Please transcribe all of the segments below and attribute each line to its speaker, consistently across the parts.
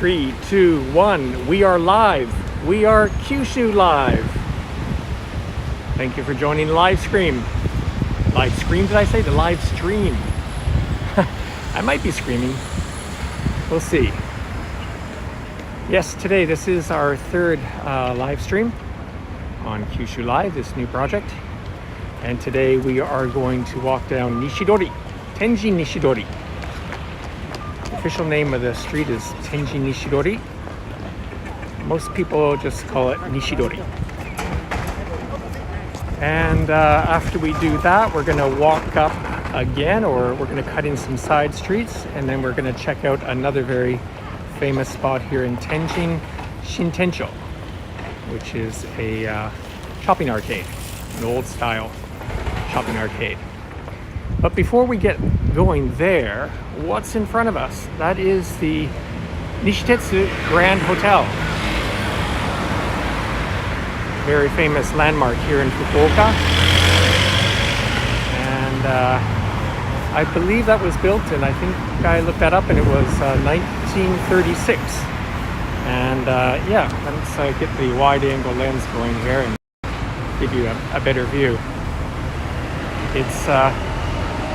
Speaker 1: 3, 2, 1. We are live. We are Kyushu live. Thank you for joining the live stream. Live stream, did I say? The live stream. I might be screaming. We'll see. Yes, today this is our third live stream on Kyushu Live, this new project. And today we are going to walk down Nishidori, Tenjin Nishidori. The official name of the street is Tenjin Nishidori. Most people just call it Nishidori. And after we do that, we're gonna walk up again, or we're gonna cut in some side streets, and then we're gonna check out another very famous spot here in Tenjin, Shintencho, which is a shopping arcade, an old style shopping arcade. But before we get going there, what's in front of us? That is the Nishitsu Grand Hotel. Very famous landmark here in Fukuoka. And I believe that was built, and I think I looked that up, and it was 1936. And yeah, let's get the wide angle lens going here and give you a better view. It's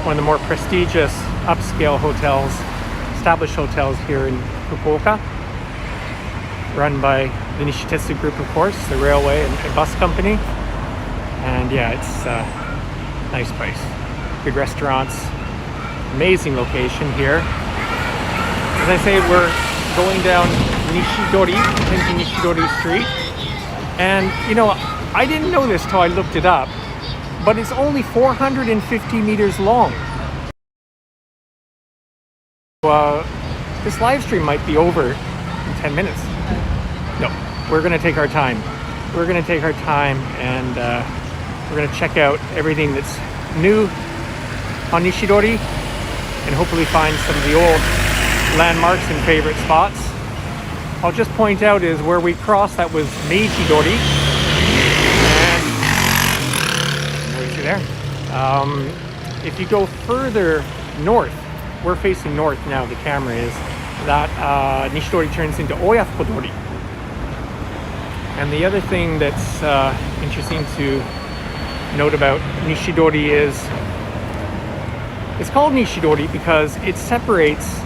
Speaker 1: one of the more prestigious upscale hotels, established hotels here in Fukuoka, run by the Nishitsu group, of course, the railway and bus company. And yeah, it's a nice place. Good restaurants, amazing location here. As I say, we're going down Nishidori, Tenjin Nishidori Street. And you know, I didn't know this till I looked it up, but it's only 450 meters long. This live stream might be over in 10 minutes. No, we're gonna take our time. We're gonna take our time, and we're gonna check out everything that's new on Nishidori, and hopefully find some of the old landmarks and favorite spots. I'll just point out is where we crossed, that was Meiji-dori. And what do you see there? If you go further north, we're facing north now, the camera is, that Nishidori turns into Oyafukodori. And the other thing that's interesting to note about Nishidori is, it's called Nishidori because it separates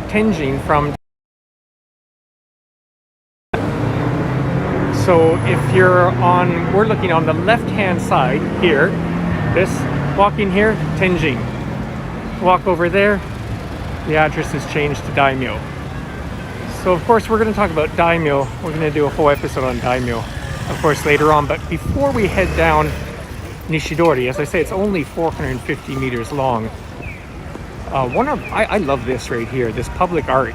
Speaker 1: Tenjin from. So if you're on, we're looking on the left-hand side here, this, walking here, Tenjin. Walk over there, the address is changed to Daimyo. So of course we're going to talk about Daimyo. We're going to do a whole episode on Daimyo, of course, later on. But before we head down Nishidori, as I say, it's only 450 meters long. I love this right here, this public art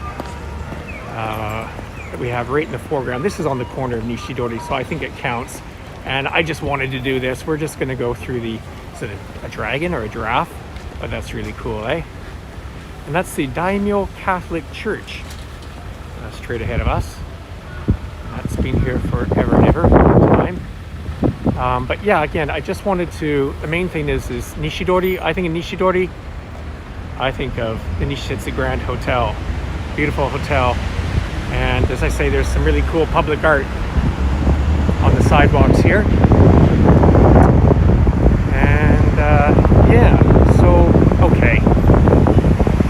Speaker 1: that we have right in the foreground. This is on the corner of Nishidori, so I think it counts. And I just wanted to do this. We're just going to go through the, is it a dragon or a giraffe? But that's really cool, eh? And that's the Daimyo Catholic Church. Straight ahead of us. That's been here forever and ever, long time. But yeah, again, I just wanted to, the main thing is Nishidori. I think of Nishidori, I think of the Nishitsu Grand Hotel. Beautiful hotel. And as I say, there's some really cool public art on the sidewalks here. And yeah, so, okay.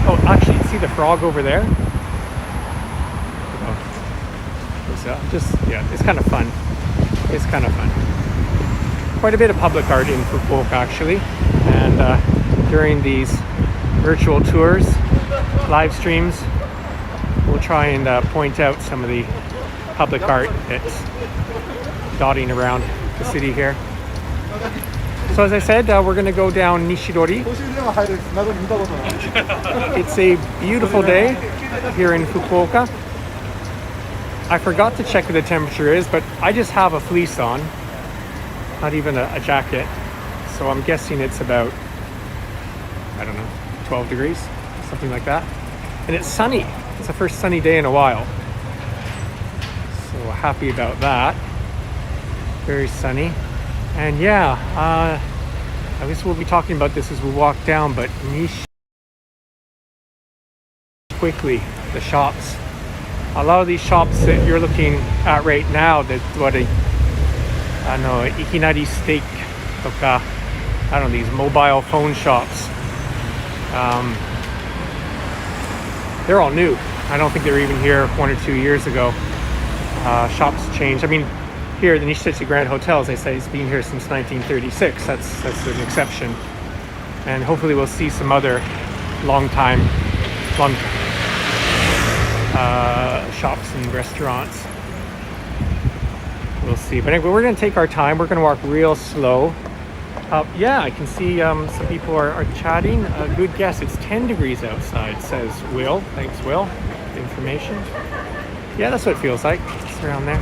Speaker 1: Oh, actually, see the frog over there? Yeah, it's kind of fun. It's kind of fun. Quite a bit of public art in Fukuoka, actually. And during these virtual tours, live streams, we'll try and point out some of the public art that's dotting around the city here. So as I said, we're going to go down Nishidori. It's a beautiful day here in Fukuoka. I forgot to check what the temperature is, but I just have a fleece on, not even a jacket. So I'm guessing it's about, I don't know, 12 degrees, something like that. And it's sunny. It's the first sunny day in a while. So happy about that. Very sunny. And yeah, I guess we'll be talking about this as we walk down, but quickly, the shops a lot of these shops that you're looking at right now, that what a, I don't know, ikinari steak とか, I don't know, these mobile phone shops. They're all new. I don't think they were even here 1 or 2 years ago. Shops changed. I mean, here the Nishitsu Grand Hotel, as I say, has been here since 1936. That's an exception. And hopefully we'll see some other long shops and restaurants. We'll see. But anyway, we're going to take our time. We're going to walk real slow. Yeah, I can see some people are chatting. Good guess. It's 10 degrees outside, says Will. Thanks, Will. Information. Yeah, that's what it feels like. It's around there.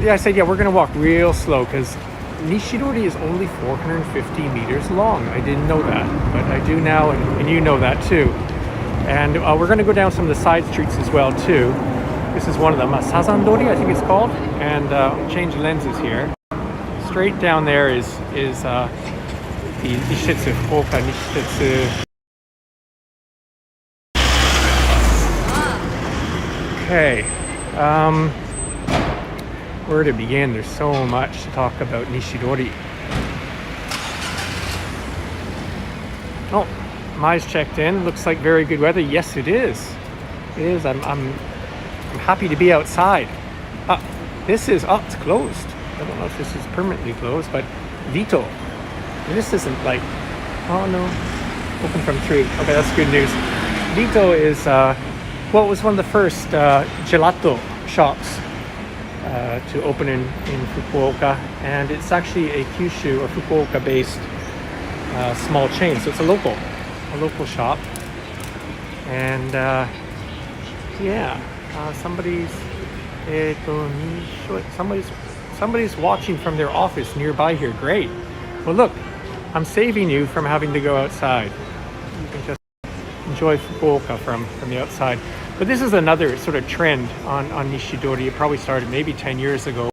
Speaker 1: Yeah, I said, yeah, we're going to walk real slow because Nishidori is only 450 meters long. I didn't know that, but I do now, and you know that too. And we're going to go down some of the side streets as well too. This is one of them, Sazandori, I think it's called. And change lenses here. Straight down there is the Nishitsu, Fukuoka Nishitsu. Okay, where to begin? There's so much to talk about Nishidori. Oh, Mai's checked in. Looks like very good weather. Yes, it is. It is. I'm happy to be outside. This is, it's closed. I don't know if this is permanently closed, but Vito. And this isn't like, oh no, open from 3. Okay, that's good news. Vito is, well, it was one of the first gelato shops to open in Fukuoka, and it's actually a Kyushu or Fukuoka-based small chain, so it's a local shop. And yeah, somebody's watching from their office nearby here. Great. Well, look, I'm saving you from having to go outside. You can just enjoy Fukuoka from the outside. But this is another sort of trend on Nishidori. It probably started maybe 10 years ago.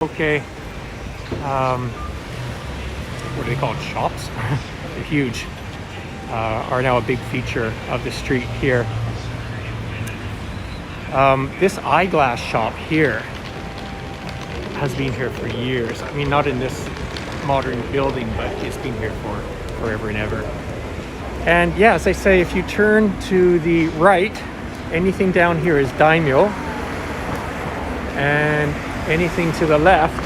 Speaker 1: Okay. What do they call it? Shops? They're huge. Are now a big feature of the street here. This eyeglass shop here has been here for years. I mean, not in this modern building, but it's been here for forever and ever. And yeah, as I say, if you turn to the right, anything down here is daimyo, and anything to the left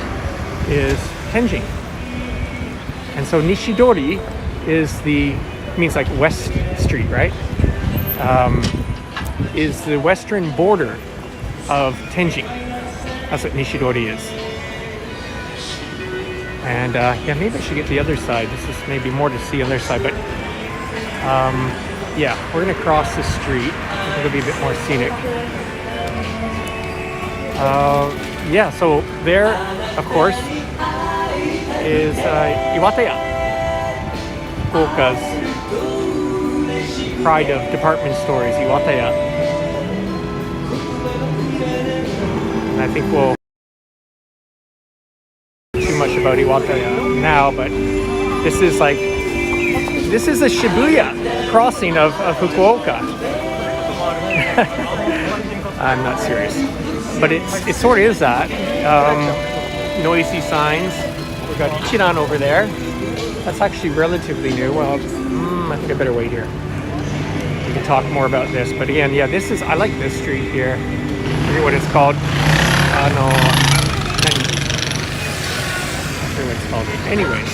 Speaker 1: is Tenjin. And so Nishidori means like West Street, right? Is the western border of Tenjin. That's what Nishidori is. And yeah, maybe I should get to the other side. This is maybe more to see on the other side, but yeah, we're gonna cross the street. It'll be a bit more scenic. Yeah, so there, of course, is Iwataya, Fukuoka's pride of department stores, Iwataya. And I think we'll too much about Iwataya now, but this is the Shibuya crossing of Fukuoka. I'm not serious, but it sort of is that. Noisy signs. We've got Ichiran over there. That's actually relatively new. Well, I think I better wait here. We can talk more about this, but again, yeah, I like this street here. I forget what it's called. No, I forget what it's called. Anyways,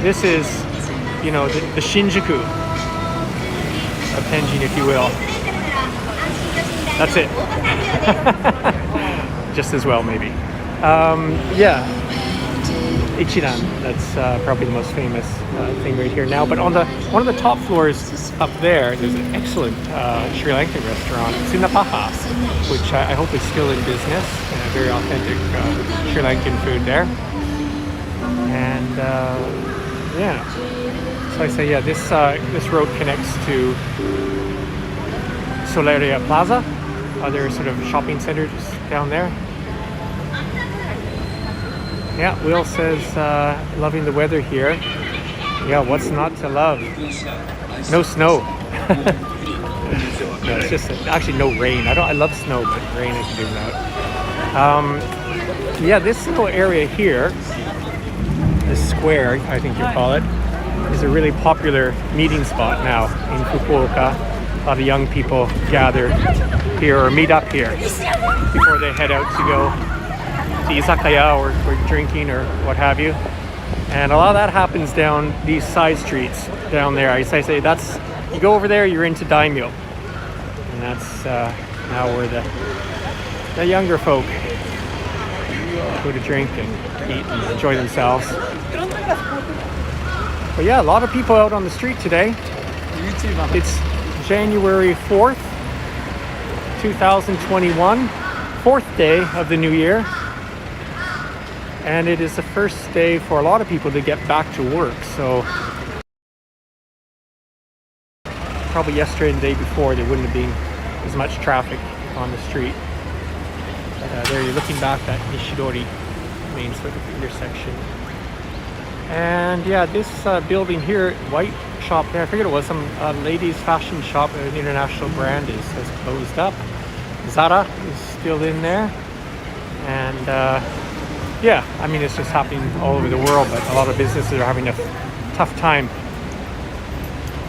Speaker 1: this is, the Shinjuku of Tenjin, if you will. That's it. Just as well, maybe. Yeah, Ichiran. That's probably the most famous thing right here now. But on one of the top floors up there's an excellent Sri Lankan restaurant, Sinapaha, which I hope is still in business. Very authentic Sri Lankan food there. And yeah. So I say, yeah, this road connects to Soleria Plaza, other sort of shopping centers down there. Yeah, Will says, loving the weather here. Yeah, what's not to love? No snow. No, it's just actually no rain. I love snow, but rain I can do without. Yeah, this little area here, this square, I think you call it, is a really popular meeting spot now in Fukuoka. A lot of young people gather here or meet up here before they head out to go to izakaya or drinking or what have you. And a lot of that happens down these side streets down there. As I say, that's, you go over there, you're into daimyo. And that's now where the younger folk go to drink and eat and enjoy themselves. But yeah, a lot of people out on the street today. It's January 4th, 2021, fourth day of the new year. And it is the first day for a lot of people to get back to work. So probably yesterday and the day before there wouldn't have been as much traffic on the street. But there you're looking back at Nishidori main sort of intersection. And yeah, this building here, white shop there, I figured it was some ladies fashion shop, an international brand, has closed up. Zara is still in there. And yeah, I mean, it's just happening all over the world, but a lot of businesses are having a tough time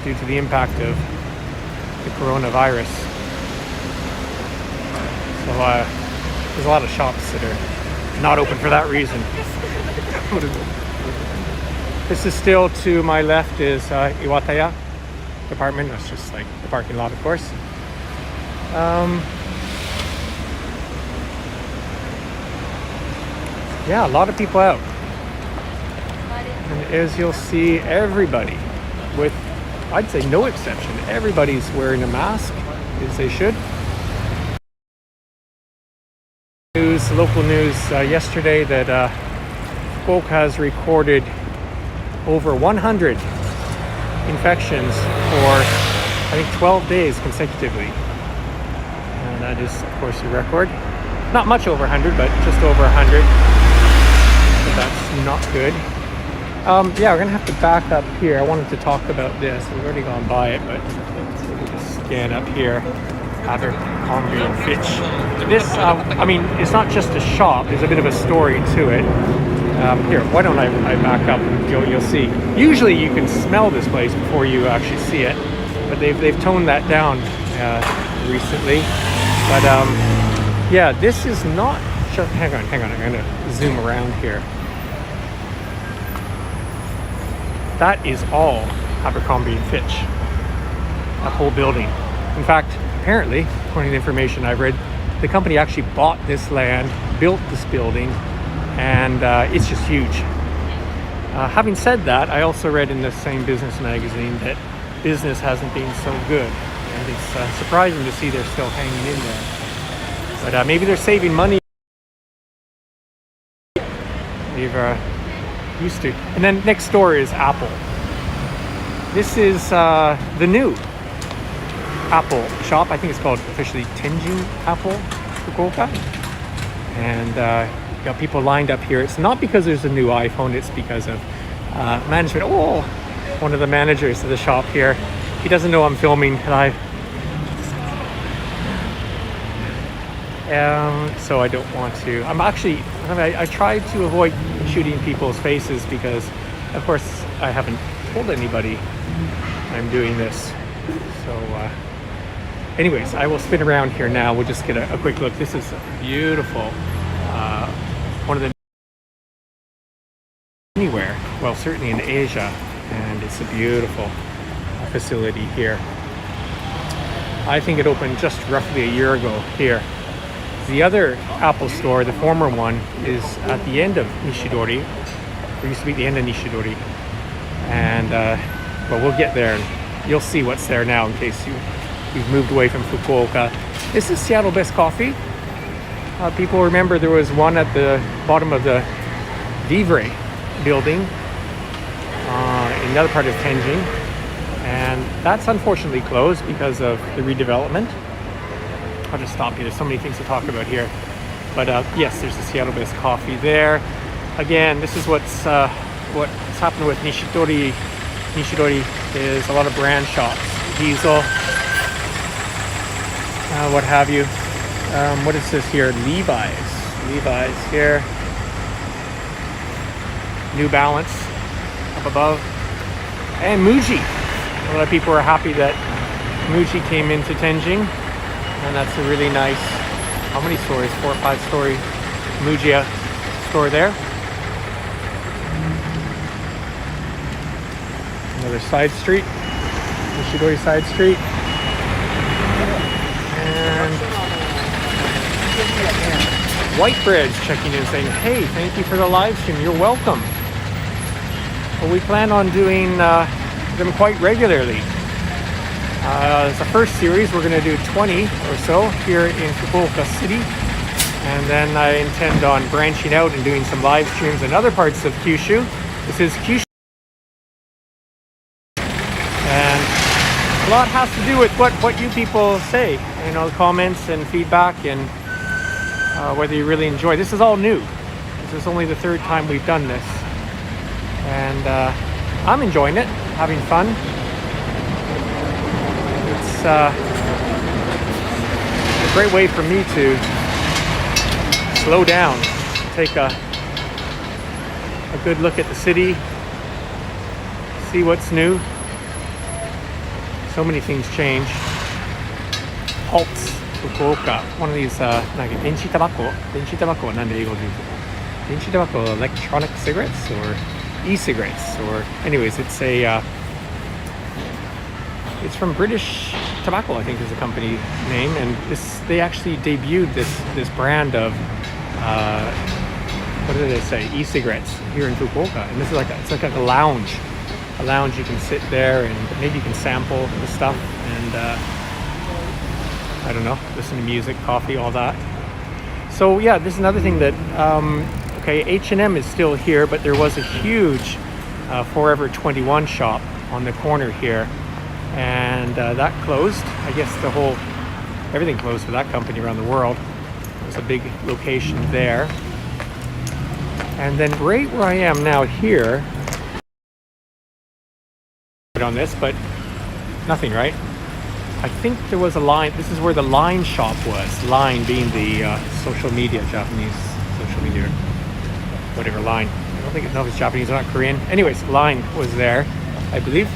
Speaker 1: due to the impact of the coronavirus. So there's a lot of shops that are not open for that reason. This is still to my left is Iwataya department. That's just like the parking lot, of course. Yeah, a lot of people out. And as you'll see, everybody, with, I'd say no exception, everybody's wearing a mask, as they should. Local news yesterday that Fukuoka has recorded over 100 infections for, I think, 12 days consecutively. And that is, of course, a record. Not much over 100, but just over 100. So that's not good. Yeah, we're going to have to back up here. I wanted to talk about this. We've already gone by it, but we'll just scan up here. Abercrombie and Fitch. This, I mean, it's not just a shop. There's a bit of a story to it. Here, why don't I back up? You'll see. Usually you can smell this place before you actually see it, but they've toned that down recently. But yeah, this is not just. Hang on. I'm gonna zoom around here. That is all Abercrombie and Fitch. That whole building. In fact, apparently, according to the information I've read, the company actually bought this land, built this building, and it's just huge. Having said that, I also read in the same business magazine that business hasn't been so good, and it's surprising to see they're still hanging in there. But maybe they're saving money. They've used to. And then next door is Apple. This is the new Apple shop. I think it's called officially Tenjin Apple Fukuoka. And you got people lined up here. It's not because there's a new iPhone, it's because of management. Oh, one of the managers of the shop here, he doesn't know I'm filming live. So I don't want to. I tried to avoid shooting people's faces because, of course, I haven't told anybody I'm doing this. So anyways, I will spin around here now. We'll just get a quick look. This is beautiful. One of the anywhere, well, certainly in Asia, and it's a beautiful facility here. I think it opened just roughly a year ago here. The other Apple store, the former one, is at the end of Nishidori. It used to be the end of Nishidori. And but we'll get there and you'll see what's there now in case you've moved away from Fukuoka. This is Seattle Best Coffee. People remember there was one at the bottom of the Vivre building in another part of Tenjin. And that's unfortunately closed because of the redevelopment. I'll just stop you. There's so many things to talk about here. But yes, there's the Seattle Best Coffee there. Again, this is what's happened with Nishidori. Nishidori is a lot of brand shops. Diesel, what have you. What is this here? Levi's here. New Balance up above. And Muji. A lot of people are happy that Muji came into Tenjin. And that's a really nice, how many stories? 4 or 5 story Muji store there. Another side street. Nishidori side street. And White Bread's checking in saying, hey, thank you for the live stream. You're welcome. Well, we plan on doing them quite regularly. It's the first series. We're going to do 20 or so here in Fukuoka City. And then I intend on branching out and doing some live streams in other parts of Kyushu. This is Kyushu. And a lot has to do with what you people say. You know, comments and feedback and whether you really enjoy. This is all new. This is only the 3rd time we've done this. And I'm enjoying it, having fun. It's a great way for me to slow down, take a good look at the city, see what's new. So many things change. Halts, Fukuoka. One of these, like Denshi tobacco. Denshi tobacco, なんで英語で言うと。Denshi tobacco, electronic cigarettes or e-cigarettes, or anyways, it's a it's from British Tobacco, I think is the company name, and they actually debuted this brand of what did they say, e-cigarettes here in Fukuoka. And this is it's like a lounge, you can sit there and maybe you can sample the stuff and I don't know, listen to music, coffee, all that. So yeah, this is another thing that okay, H&M is still here, but there was a huge Forever 21 shop on the corner here, and that closed. I guess everything closed for that company around the world. There's a big location there. And then right where I am now here, on this, but nothing, right? I think there was a Line. This is where the Line shop was. Line being the social media, Japanese social media, whatever Line. I don't know if it's Japanese or not, Korean. Anyways, Line was there, I believe.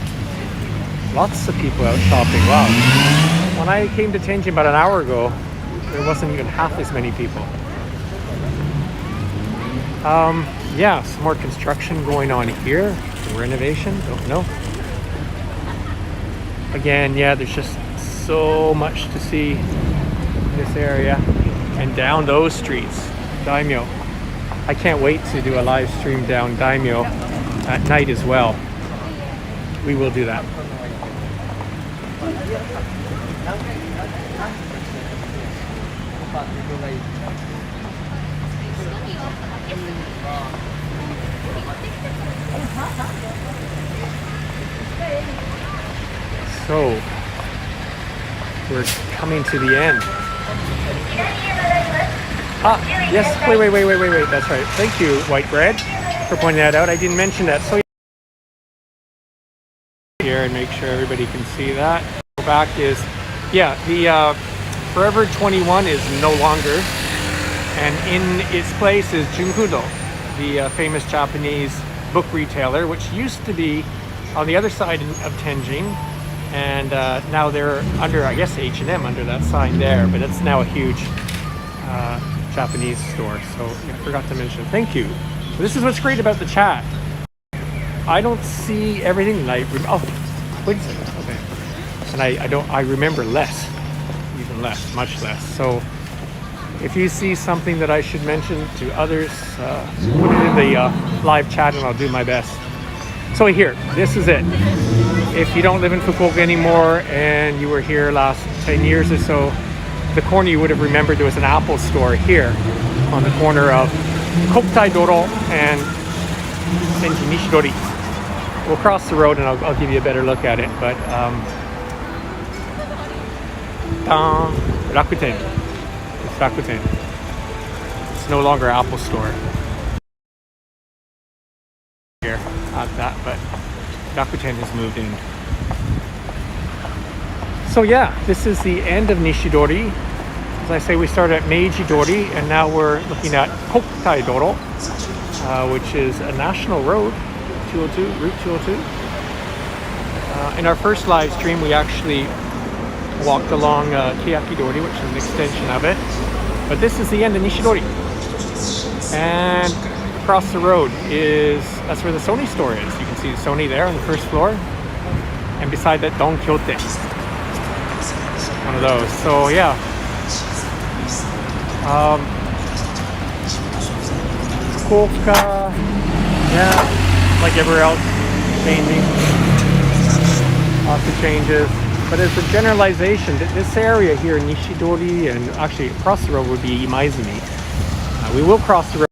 Speaker 1: Lots of people out shopping. Wow. When I came to Tenjin about an hour ago, there wasn't even half as many people. Yeah, some more construction going on here. Renovation, don't know. Again, yeah, there's just so much to see in this area. And down those streets, Daimyo. I can't wait to do a live stream down Daimyo at night as well. We will do that. So, we're coming to the end. Yes, wait, that's right. Thank you, White Bread, for pointing that out. I didn't mention that. So here and make sure everybody can see that. Go back is, yeah, the Forever 21 is no longer, and in its place is Junkudo, the famous Japanese book retailer, which used to be on the other side of Tenjin, and now they're under, I guess, H&M under that sign there, but it's now a huge Japanese store. So I forgot to mention. Thank you. So this is what's great about the chat. I don't see everything. Wait a second. Okay. And I remember less, even less, much less. So if you see something that I should mention to others, put it in the live chat and I'll do my best. So here, this is it. If you don't live in Fukuoka anymore and you were here last 10 years or so, the corner you would have remembered there was an Apple store here on the corner of Kokutai Doro and Tenjin Nishidori. We'll cross the road and I'll give you a better look at it. But Rakuten. It's Rakuten. It's no longer Apple store here at that, but Rakuten has moved in. So yeah, this is the end of Nishidori. As I say, we started at Meiji-dori, and now we're looking at Kokutai-doro, which is a national road, 202, Route 202. In our first live stream, we actually walked along Keyaki-dori, which is an extension of it. But this is the end of Nishidori. And across the road that's where the Sony store is. You can see Sony there on the first floor. And beside that, Don Kyote. One of those. So yeah. Fukuoka, yeah, like everywhere else, changing. Lots of changes. But as a generalization, this area here, Nishidori, and actually across the road would be Imaizumi. We will cross the road.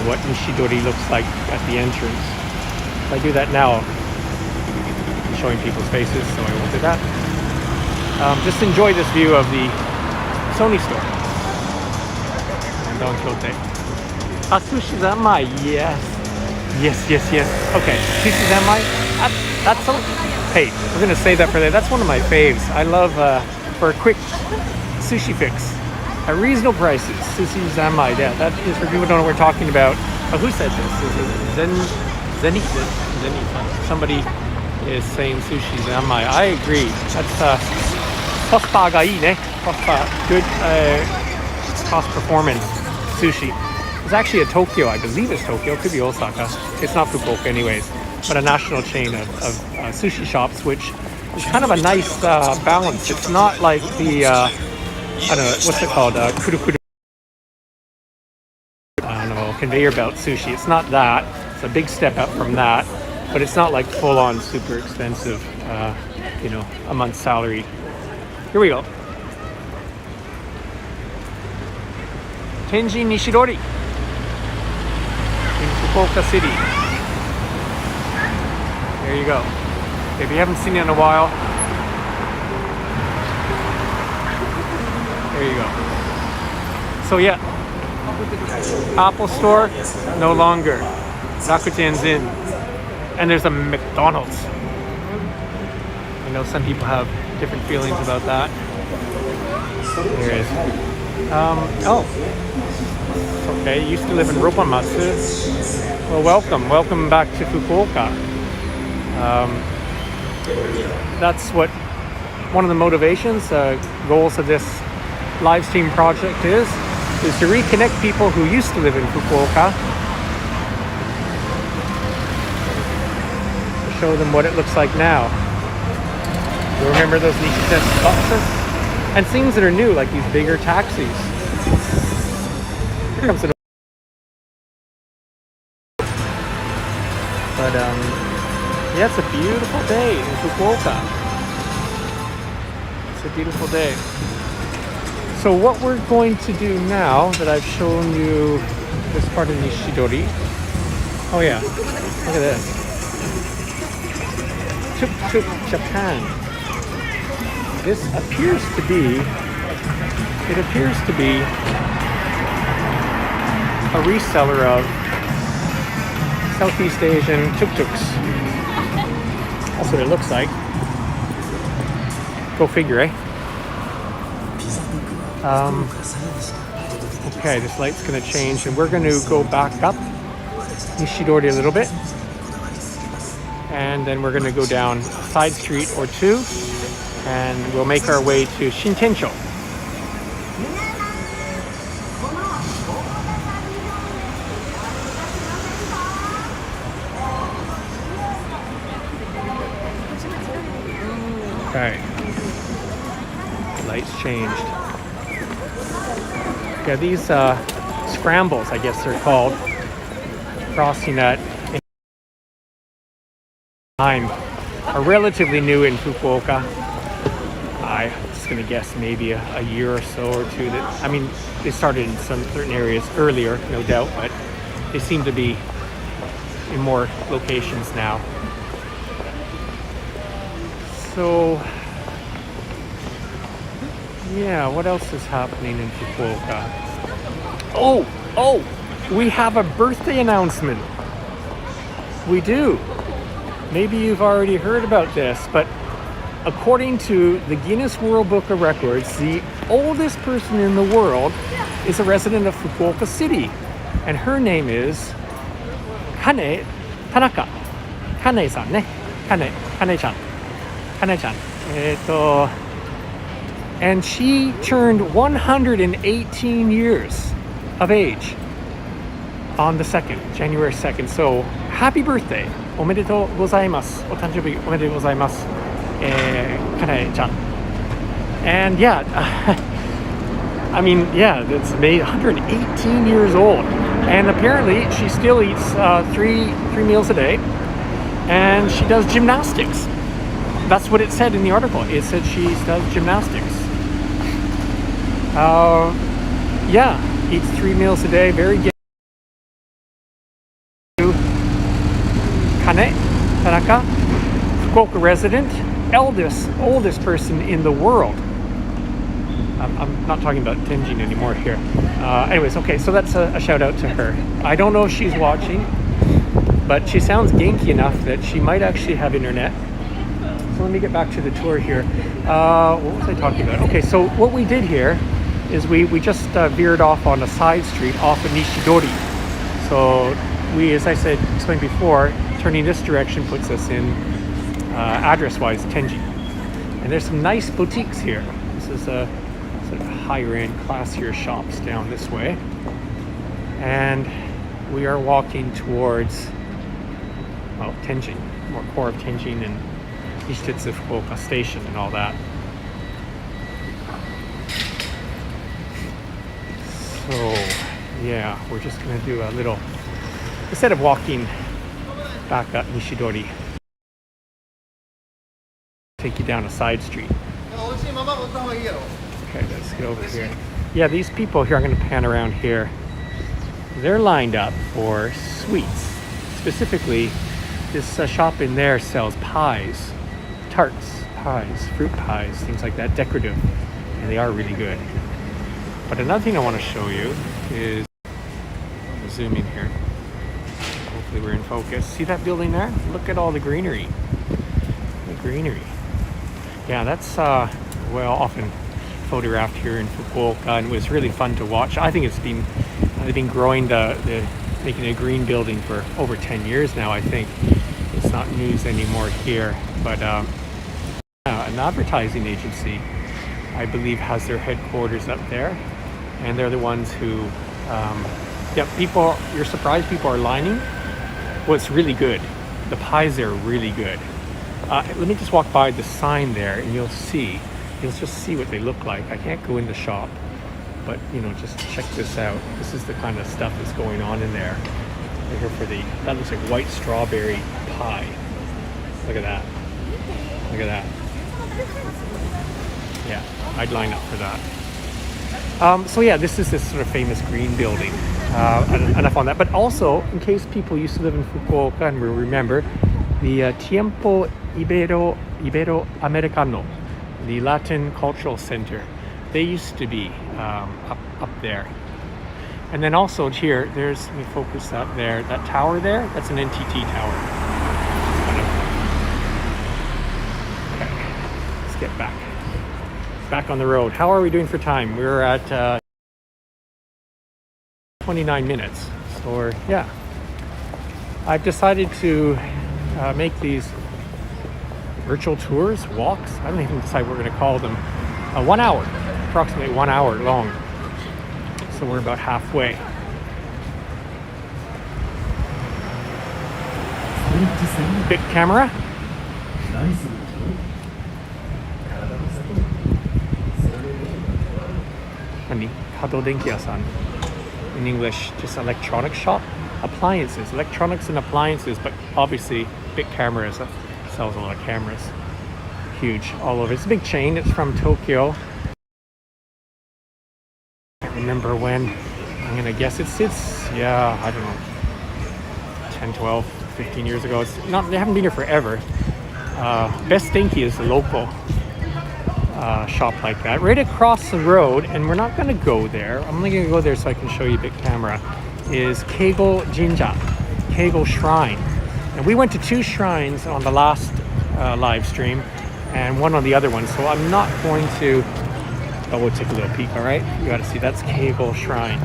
Speaker 1: What Nishidori looks like at the entrance. If I do that now, I'm showing people's faces, so I won't do that. Just enjoy this view of the Sony store. And Don Quixote. Sushi Zanmai, yes. Yes. Okay, Sushi Zanmai. That's so. Hey, we're gonna save that for later. That's one of my faves. I love for a quick sushi fix at reasonable prices. Sushi Zanmai. Yeah, that is for people who don't know what we're talking about. Oh, who said this? Is it Zeni? Somebody is saying sushi Zanmai. I agree. That's costa ga ii ne. Costa, good cost performance sushi. It's actually a Tokyo, I believe it's Tokyo. It could be Osaka. It's not Fukuoka, anyways. But a national chain of sushi shops, which is kind of a nice balance. It's not like the I don't know, what's it called? Kuru-kuru. I don't know, conveyor belt sushi. It's not that. It's a big step up from that. But it's not like full-on super expensive, a month's salary. Here we go. Tenjin Nishidori in Fukuoka City. There you go. If you haven't seen it in a while, there you go. So yeah, Apple Store, no longer. Rakuten's in. And there's a McDonald's. I know some people have different feelings about that. There is. Okay, you used to live in Ropponmatsu. Well, welcome back to Fukuoka. That's what one of the motivations, goals of this live stream project is to reconnect people who used to live in Fukuoka, to show them what it looks like now. You remember those Nishitsu buses? And things that are new, like these bigger taxis. Here comes an But yeah, it's a beautiful day in Fukuoka. It's a beautiful day. So what we're going to do now that I've shown you this part of Nishidori. Oh yeah, look at this. Tuk-tuk Japan. This appears to be a reseller of Southeast Asian tuk-tuks. That's what it looks like. Go figure, eh? Okay, this light's gonna change and we're gonna go back up Nishidori a little bit. And then we're gonna go down a side street or two and we'll make our way to Shintencho. Okay, lights changed. Yeah, these scrambles, I guess they're called, crossing at time, are relatively new in Fukuoka. I'm just gonna guess maybe a year or so or two. That, I mean, they started in some certain areas earlier, no doubt, but they seem to be in more locations now. So, yeah, what else is happening in Fukuoka? Oh, we have a birthday announcement. We do. maybe you've already heard about this, but according to the Guinness World Book of Records, the oldest person in the world is a resident of Fukuoka City, and her name is Kane Tanaka. Kane-san ね。Kane-chan. Kane-chan. And she turned 118 years of age on the 2nd, January 2nd. So, happy birthday. おめでとうございます。お誕生日おめでとうございます。Kane-chan. And yeah, I mean, yeah, that's made 118 years old. And apparently she still eats three meals a day. And she does gymnastics. That's what it said in the article. It said she does gymnastics. Yeah, eats 3 meals a day. Very good. Kane Tanaka, Fukuoka resident, oldest person in the world. I'm not talking about Tenjin anymore here. Anyways, okay, so that's a shout out to her. I don't know if she's watching, but she sounds genki enough that she might actually have internet. So let me get back to the tour here. What was I talking about? Okay, so what we did here is we just veered off on a side street off of Nishidori. So we, as I said, explained before, turning this direction puts us in, address-wise, Tenjin. And there's some nice boutiques here. This is a sort of higher-end, classier shops down this way. And we are walking towards, well, Tenjin, more core of Tenjin and Nishitsu Fukuoka Station and all that. So, yeah, we're just going to do a little, instead of walking back up Nishidori, take you down a side street. Okay, let's get over here. Yeah, these people here, I'm going to pan around here. They're lined up for sweets. Specifically, this shop in there sells pies, tarts, pies, fruit pies, things like that, decorative, and they are really good. But another thing I want to show you is, I'll zoom in here. Hopefully we're in focus. See that building there? Look at all the greenery. The greenery. Yeah, that's well, often photographed here in Fukuoka, and it was really fun to watch. I think they've been growing making a green building for over 10 years now. I think it's not news anymore here, but an advertising agency, I believe, has their headquarters up there, and they're the ones who, yeah, people, you're surprised people are lining. Well, it's really good. The pies there are really good. Let me just walk by the sign there, and you'll just see what they look like. I can't go in the shop, but just check this out. This is the kind of stuff that's going on in there. They're here for that looks like white strawberry pie. Look at that. Look at that. Yeah, I'd line up for that. So yeah, this is this sort of famous green building. Enough on that. But also, in case people used to live in Fukuoka and will remember, the Tiempo Ibero-Americano, the Latin Cultural Center, they used to be up there. And then also here, let me focus up there, that tower there, that's an NTT tower. Okay, let's get back on the road. How are we doing for time? We're at 29 minutes. So yeah, I've decided to make these virtual tours, walks. I don't even decide what we're going to call them. 1 hour, approximately 1 hour long. So we're about halfway. Big camera. In English, just electronics shop. Appliances, electronics and appliances, but obviously big cameras. Sells a lot of cameras. Huge, all over. It's a big chain. It's from Tokyo. I can't remember when. I'm gonna guess it's yeah, I don't know, 10, 12, 15 years ago. It's not, they haven't been here forever. Best Dinky is the local shop like that, right across the road, and we're not gonna go there. I'm only gonna go there so I can show you a big camera. Is Keigo Jinja, Keigo Shrine. And we went to 2 shrines on the last live stream and 1 on the other one. So I'm not going to... Oh, we'll take a little peek, all right? You got to see, that's Keigo Shrine,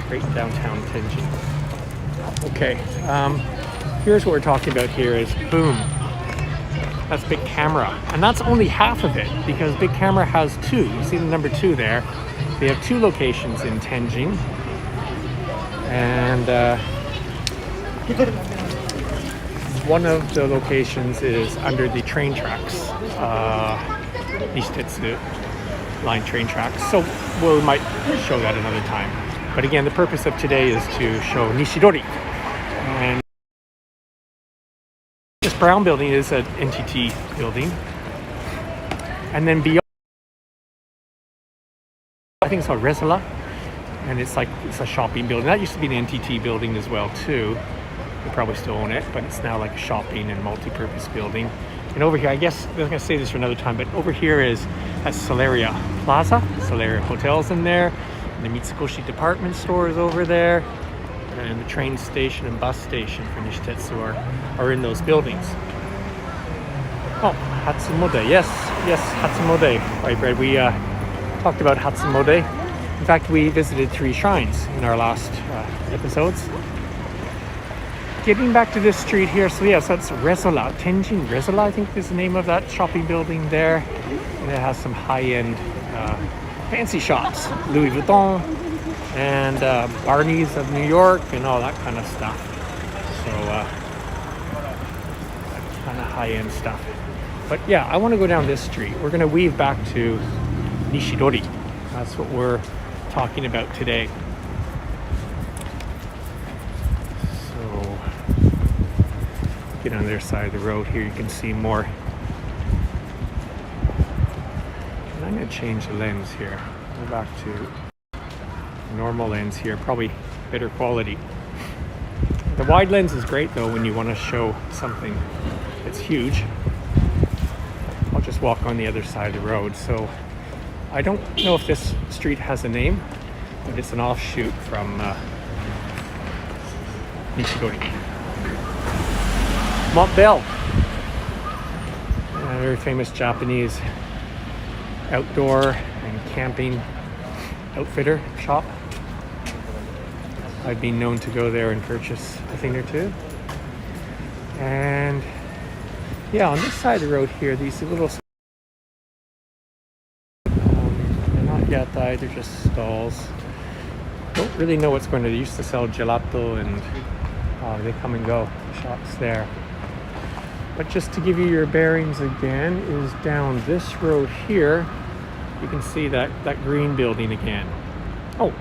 Speaker 1: right in downtown Tenjin. Okay, here's what we're talking about here is, boom. That's Big Camera. And that's only half of it, because Big Camera has 2. You see the number 2 there. They have 2 locations in Tenjin. And one of the locations is under the train tracks, Nishitsu line train tracks. So we might show that another time. But again, the purpose of today is to show Nishidori. And this brown building is an NTT building. And then beyond, I think it's called Resola. And it's a shopping building. That used to be an NTT building as well too. They probably still own it, but it's now like a shopping and multi-purpose building. And over here, I guess I was gonna say this for another time, but over here is Solaria Plaza. Solaria Hotel's in there. And the Mitsukoshi department store is over there. And the train station and bus station for Nishitsu are in those buildings. Oh, Hatsumode. Yes, Hatsumode. Right, Brad. We talked about Hatsumode. In fact, we visited 3 shrines in our last episodes. Getting back to this street here, so that's Resola, Tenjin Resola, I think is the name of that shopping building there. And it has some high-end fancy shops, Louis Vuitton and Barney's of New York and all that kind of stuff. So kind of high-end stuff. But yeah, I want to go down this street. We're going to weave back to Nishidori. That's what we're talking about today. So get on their side of the road here, you can see more. And I'm going to change the lens here. Go back to normal lens here, probably better quality. The wide lens is great though when you want to show something that's huge. I'll just walk on the other side of the road. So I don't know if this street has a name, but it's an offshoot from Nishidori. Montbell, a very famous Japanese outdoor and camping outfitter shop. I've been known to go there and purchase a thing or two. And yeah, on this side of the road here, these little yet they're just stalls. Don't really know what's going to. They used to sell gelato and they come and go. Shops there. But just to give you your bearings again, is down this road here. You can see that green building again. Oh,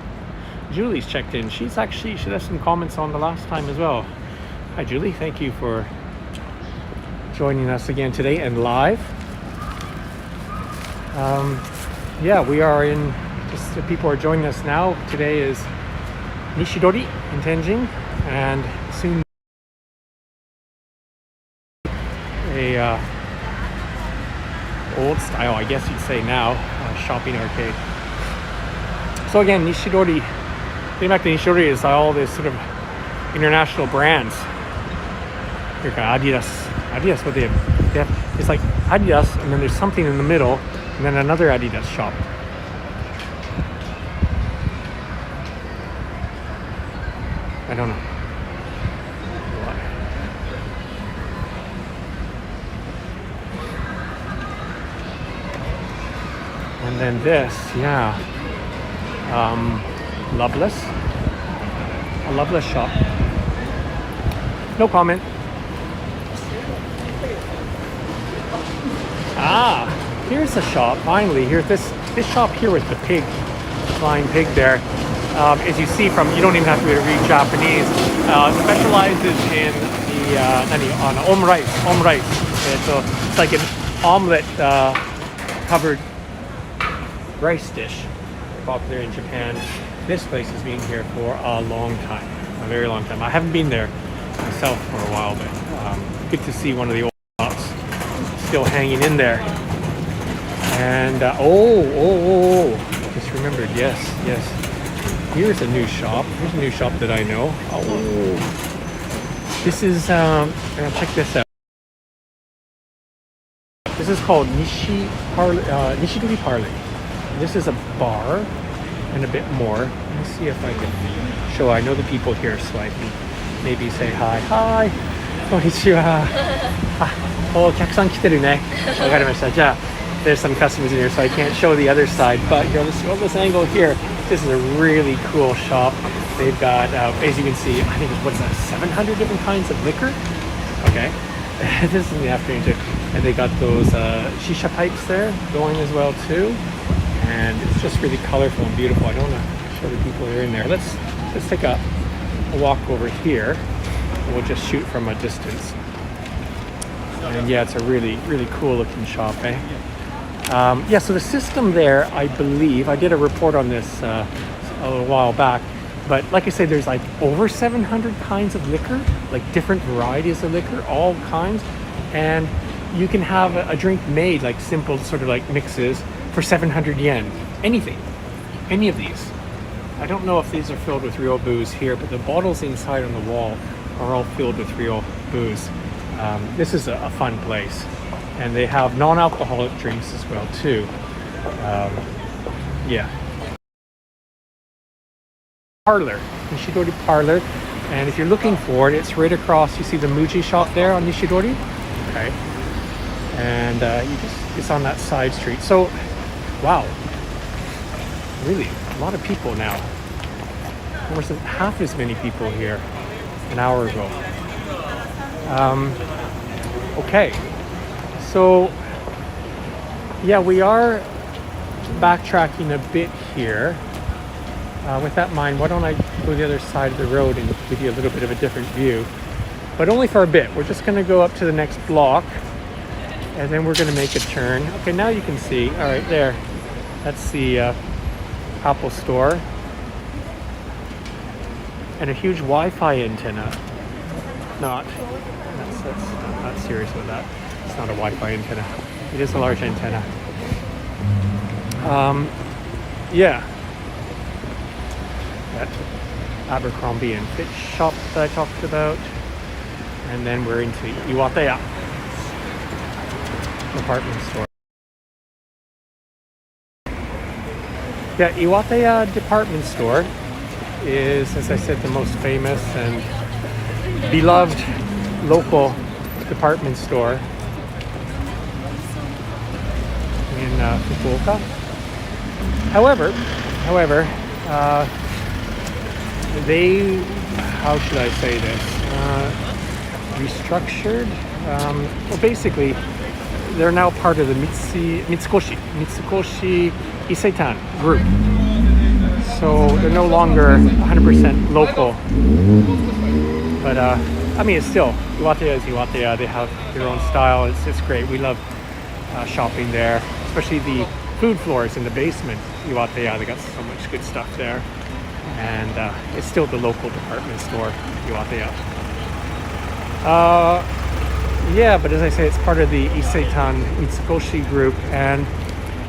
Speaker 1: Julie's checked in. She left some comments on the last time as well. Hi Julie, thank you for joining us again today and live. Yeah, we are in, just the people are joining us now. Today is Nishidori in Tenjin, and soon a old style, I guess you'd say now, shopping arcade. So again, Nishidori, getting back to Nishidori, is all this sort of international brands. Here, Adidas, what they have, it's like Adidas, and then there's something in the middle, and then another Adidas shop. I don't know. And then this, yeah. Loveless. A Loveless shop. No comment. Ah, here's a shop, finally. Here's this shop here with the pig, flying pig there. As you see from, you don't even have to read Japanese. Specializes in the on omrice. It's like an omelet covered rice dish, popular in Japan. This place has been here for a long time, a very long time. I haven't been there myself for a while, but good to see one of the old shops still hanging in there. And just remembered, yes. Here's a new shop. Here's a new shop that I know. Oh, This is, check this out. This is called Nishidori Parley. This is a bar and a bit more. Let me see if I can show. I know the people here, so I can maybe say hi. Hi! こんにちは。お客さん来てるね。わかりました。じゃあ there's some customers in here, so I can't show the other side. But here, let's go this angle here. This is a really cool shop. They've got, as you can see, I think what's that, 700 different kinds of liquor. Okay, this is in the afternoon too, and they got those shisha pipes there going as well too. And it's just really colorful and beautiful. I don't want to show the people who are in there. Let's take a walk over here. We'll just shoot from a distance. And yeah, it's a really cool looking shop, eh? Yeah, so the system there, I believe, I did a report on this a little while back, but like I said, there's like over 700 kinds of liquor, like different varieties of liquor, all kinds, and you can have a drink made, like simple sort of like mixes, for 700 yen. Anything, any of these. I don't know if these are filled with real booze here, but the bottles inside on the wall are all filled with real booze. This is a fun place. And they have non-alcoholic drinks as well too. Yeah. Parlor, Nishidori Parlor. And if you're looking for it, it's right across. You see the Muji shop there on Nishidori? Okay. And it's on that side street. So, wow. Really, a lot of people now. Almost half as many people here an hour ago. Okay. So, yeah, we are backtracking a bit here. With that in mind, why don't I go the other side of the road and give you a little bit of a different view. But only for a bit. We're just going to go up to the next block, and then we're going to make a turn. Okay, now you can see. All right, there. That's the Apple store. And a huge Wi-Fi antenna. That's not serious with that. It's not a Wi-Fi antenna. It is a large antenna. Yeah. That Abercrombie and Fitch shop that I talked about. And then we're into Iwataya department store. Yeah, Iwataya department store is, as I said, the most famous and beloved local department store in Fukuoka. However, they, how should I say this, restructured. Well, basically, they're now part of the Mitsukoshi Isetan group. So they're no longer 100% local. But I mean, it's still, Iwataya is Iwataya. They have their own style. It's great. We love shopping there, especially the food floors in the basement. Iwataya, they got so much good stuff there. And it's still the local department store, Iwataya. Yeah, but as I say, it's part of the Isetan Mitsukoshi group, and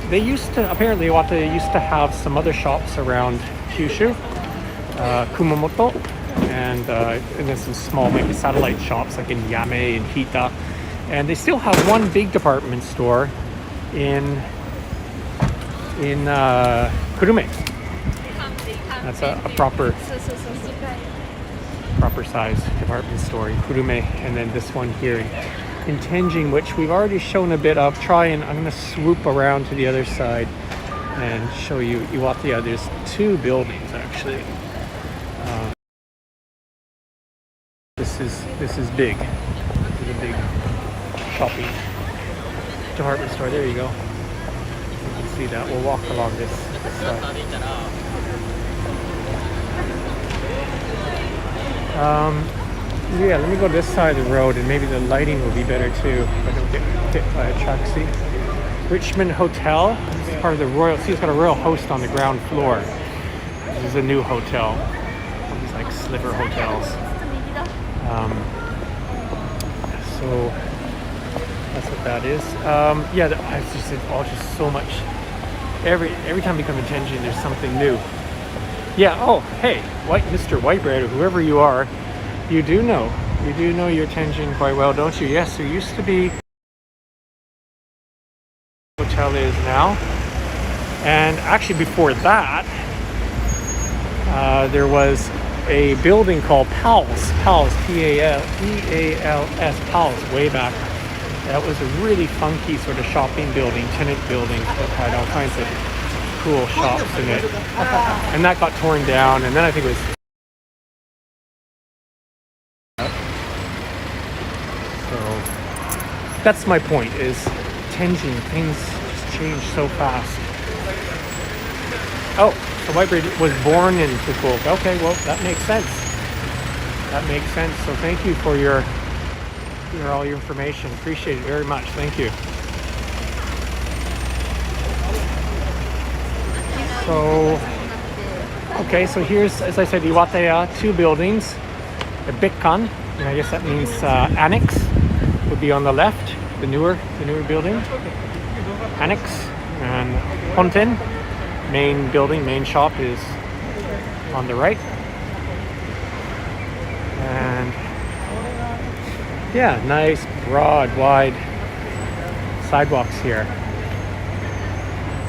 Speaker 1: they used to, apparently Iwataya used to have some other shops around Kyushu, Kumamoto, and then some small maybe satellite shops like in Yame and Hita. And they still have one big department store in Kurume. That's a proper size department store in Kurume, and then this one here in Tenjin, which we've already shown a bit of. I'm going to swoop around to the other side and show you Iwataya. There's two buildings actually. This is big. This is a big shopping department store. There you go. You can see that. We'll walk along this side. Yeah, let me go this side of the road, and maybe the lighting will be better too if I don't get hit by a taxi. Richmond Hotel. This is part of the Royal. See, it's got a Royal Host on the ground floor. This is a new hotel. These like sliver hotels. So that's what that is. Yeah, it's just so much. Every time you come to Tenjin, there's something new. Yeah. Oh, hey, Mr. Whitebread, or whoever you are, you do know You do know your Tenjin quite well, don't you? Yes, there used to be hotel is now, and actually before that, there was a building called Pals, P-A-L-E-A-L-S, Pals, way back. That was a really funky sort of shopping building, tenant building that had all kinds of cool shops in it. And that got torn down, and then I think it was... So that's my point, is Tenjin, things just change so fast. Oh, the Whitebread was born in Fukuoka. Okay, well, that makes sense. That makes sense. So thank you for all your information. Appreciate it very much. Thank you. So, okay, so here's, as I said, Iwataya, 2 buildings. The Bekkan, and I guess that means annex, would be on the left. The newer building. Annex, and Honten, main building, main shop, is on the right. And yeah, nice, broad, wide sidewalks here.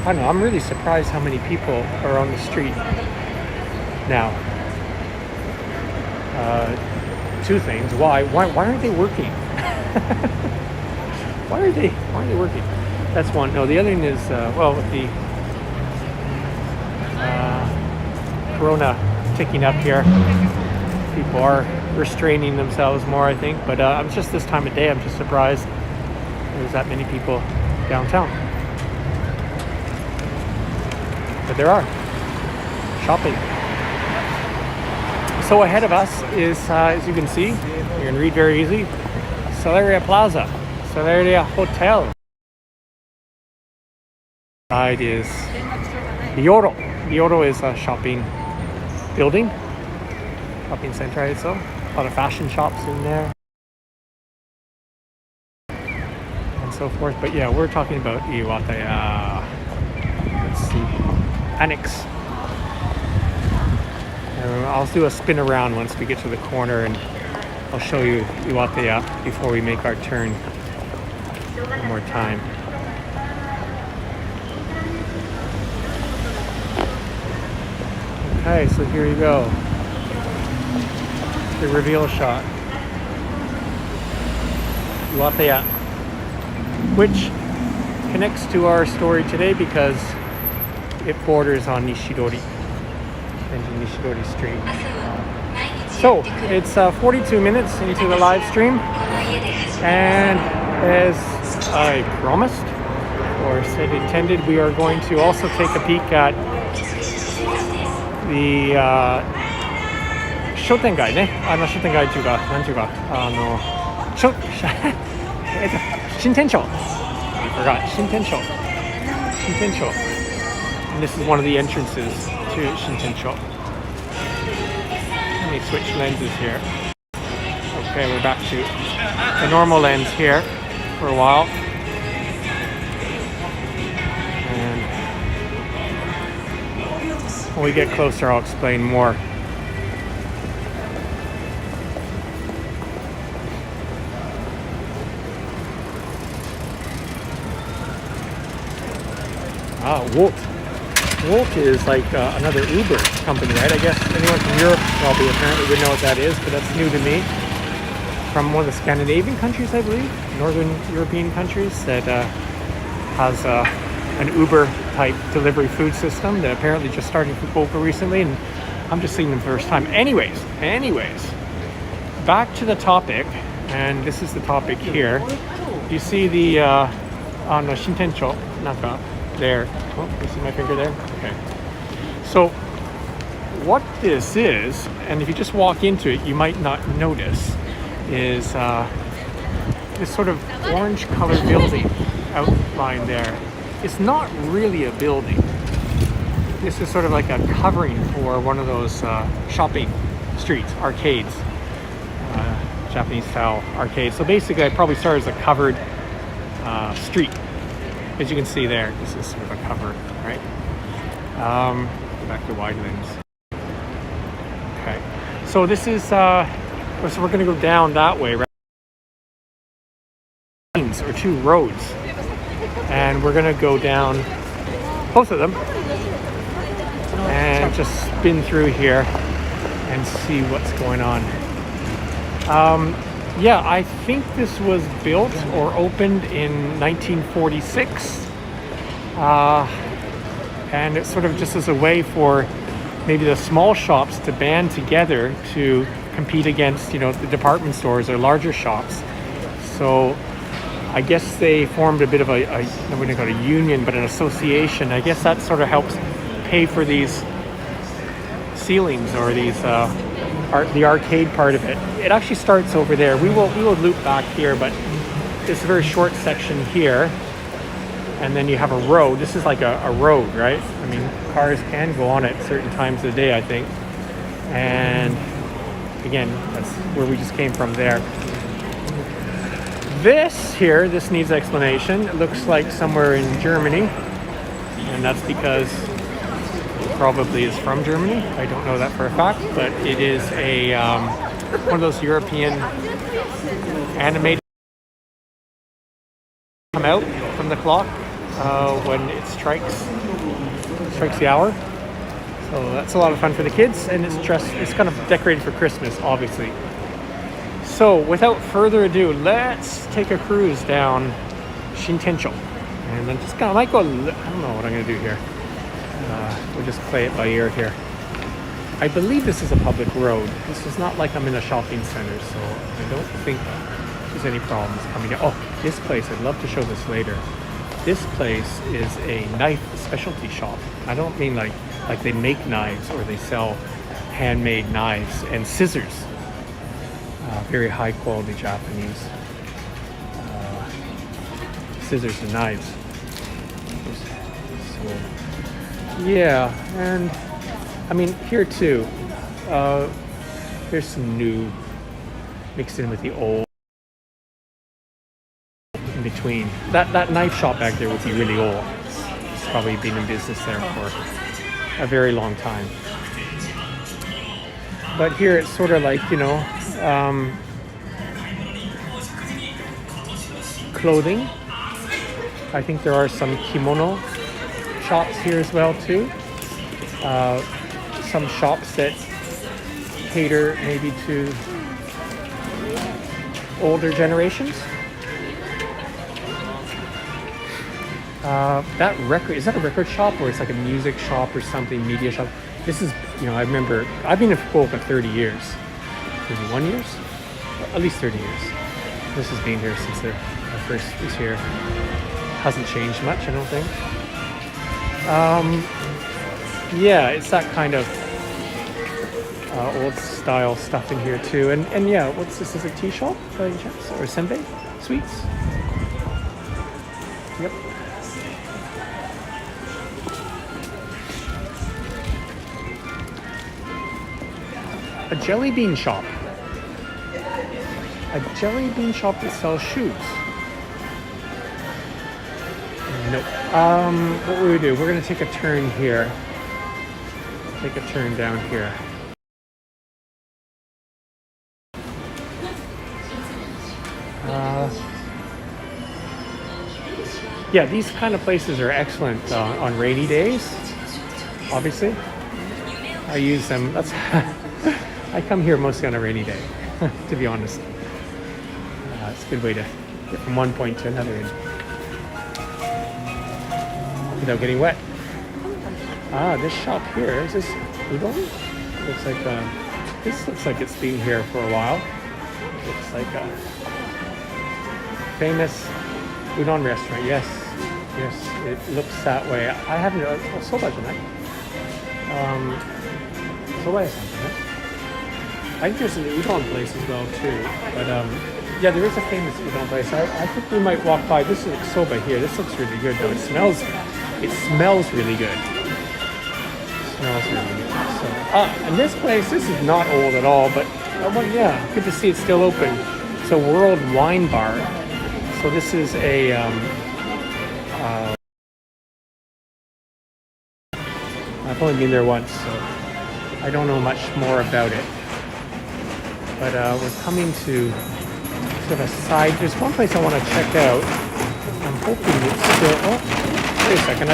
Speaker 1: I don't know, I'm really surprised how many people are on the street now. 2 things. Why aren't they working? Why are they working? That's one. No, the other thing is, well, with the Corona ticking up here, people are restraining themselves more, I think. But I'm just this time of day, I'm just surprised there's that many people downtown. But there are shopping. So ahead of us is, as you can see, you can read very easy, Celeria Plaza, Celeria Hotel. Side is Yoro. Yoro is a shopping building, shopping center, I'd say. A lot of fashion shops in there and so forth. But yeah, we're talking about Iwataya. Let's see, annex. I'll do a spin around once we get to the corner, and I'll show you Iwataya before we make our turn one more time. Okay, so here you go. The reveal shot. Iwataya, which connects to our story today because it borders on Nishidori, Tenjin Nishidori Street. So it's 42 minutes into the live stream, and as I promised or said intended, we are going to also take a peek at the Shotengai ね。Shotengai っていうか、なんていうか、Shintencho. I forgot. Shintencho. And this is one of the entrances to Shintencho. Let me switch lenses here. Okay, we're back to the normal lens here for a while. And when we get closer, I'll explain more. Wolt. Wolt is like another Uber company, right? I guess anyone from Europe probably apparently would know what that is, but that's new to me. From one of the Scandinavian countries, I believe, Northern European countries, that has an Uber-type delivery food system that apparently just started in Fukuoka recently, and I'm just seeing them for the first time. Anyways, back to the topic, and this is the topic here. You see the on the Shintencho, Naka, there. Oh, you see my finger there? Okay. So what this is, and if you just walk into it, you might not notice, is this sort of orange colored building outlined there. It's not really a building. This is sort of like a covering for one of those shopping streets, arcades, Japanese style arcades. So basically it probably started as a covered street. As you can see there, this is sort of a cover, right? Go back to wide lens. Okay, so this is So we're going to go down that way, right? Or two roads. And we're going to go down both of them and just spin through here and see what's going on. Yeah, I think this was built or opened in 1946. And it's sort of just as a way for maybe the small shops to band together to compete against, you know, the department stores or larger shops. So I guess they formed a bit of I wouldn't call it a union, but an association. I guess that sort of helps pay for these ceilings or these the arcade part of it. It actually starts over there. We will loop back here, but it's a very short section here, and then you have a road. This is like a road, right? I mean, cars can go on it certain times of the day, I think. And again, that's where we just came from there. This needs explanation. It looks like somewhere in Germany, and that's because it probably is from Germany. I don't know that for a fact, but it is a one of those European animated come out from the clock when it strikes the hour. So that's a lot of fun for the kids, and it's kind of decorated for Christmas, obviously. So without further ado, let's take a cruise down Shintencho. And then just kind of might go, I don't know what I'm going to do here. We'll just play it by ear here. I believe this is a public road. This is not like I'm in a shopping center, so I don't think there's any problems coming down. Oh, this place, I'd love to show this later. This place is a knife specialty shop. I don't mean like they make knives or they sell handmade knives and scissors. Very high quality Japanese scissors and knives. So, yeah, and I mean here too. There's some new mixed in with the old in between. That knife shop back there would be really old. It's probably been in business there for a very long time. But here it's sort of like, you know, clothing. I think there are some kimono shops here as well too. Some shops that cater maybe to older generations. That record, is that a record shop or it's like a music shop or something, media shop? This is, you know, I remember, I've been in Fukuoka 30 years. 31 years? At least 30 years. This has been here since I first was here. Hasn't changed much, I don't think. Yeah, it's that kind of old style stuff in here too. And yeah, what's this? Is a tea shop by any chance? Or senbei? Sweets? Yep. A jelly bean shop. A jelly bean shop that sells shoes. Nope. What will we do? We're gonna take a turn here. Take a turn down here. Yeah, these kind of places are excellent on rainy days. Obviously, I use them. That's I come here mostly on a rainy day, to be honest. It's a good way to get from one point to another without getting wet. This shop here, is this udon? Looks like this looks like it's been here for a while. Looks like a famous udon restaurant. Yes, it looks that way. I haven't. Soba tonight. Soba is something. Right? I think there's an udon place as well too. But yeah, there is a famous udon place. I think we might walk by. This is soba here. This looks really good though. It smells really good. Smells really good. So, and this place, this is not old at all, but well, yeah, good to see it's still open. It's a World Wine Bar. So this is a I've only been there once, so I don't know much more about it. But we're coming to sort of a side. There's one place I want to check out. I'm hoping it's still. Oh, wait a second.